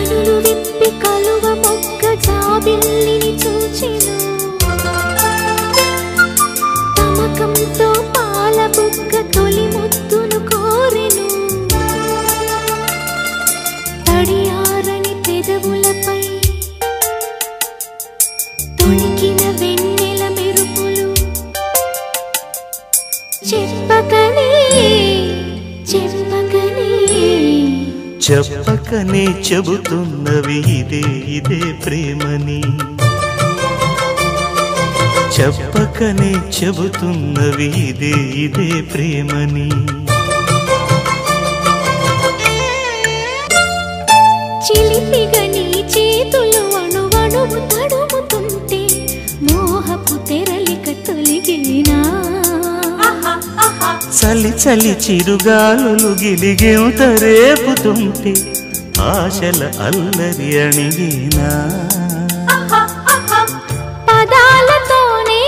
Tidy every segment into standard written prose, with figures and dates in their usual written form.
కనులు విప్పి కలువ మొక్క జాబిల్లిని చూచెను తమకంతో పాల బుగ్గ తొలి ముద్దును కోరెను తడియారని పెదవులపై తొణికిన వెన్నెల మెరుపులు చెప్పకనే చెప్పకనే చెప్పకనే చెబుతున్నవి ఇదే ఇదే ప్రేమని చెప్పకనే చెబుతున్నవి ఇదే ఇదే ప్రేమని చిలిపిగా నీ చేతులు అణువణువు తడుముతుంటే మోహపు తెరలిక తొలిగేనా చలి చలి చిరుగాలులు గిలిగేంత రేపుతుంటే ఆశల అల్లరి అణిగేనా పదాలతోనే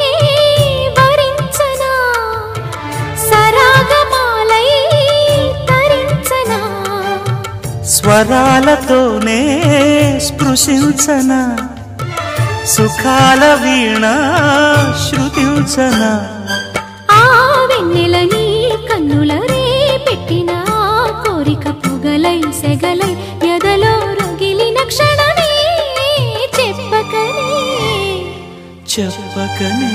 వరించనా సరాగమాలై తరించనా స్వరాలతోనే స్పృశించనా సుఖాల వీణ శృతించనా ఆ వెన్నెల నీ కన్నుల రే పెట్టిన కోరిక పొగలై సెగలై ఎదలో రగిలిన క్షణమే చెప్పకనే చెప్పకనే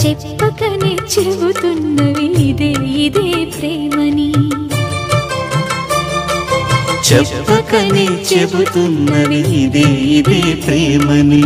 చెప్పకనే చెబుతున్నవి ఇదే ఇదే ప్రేమని చెప్పకనే చెబుతున్నవి ఇదే ఇదే ప్రేమని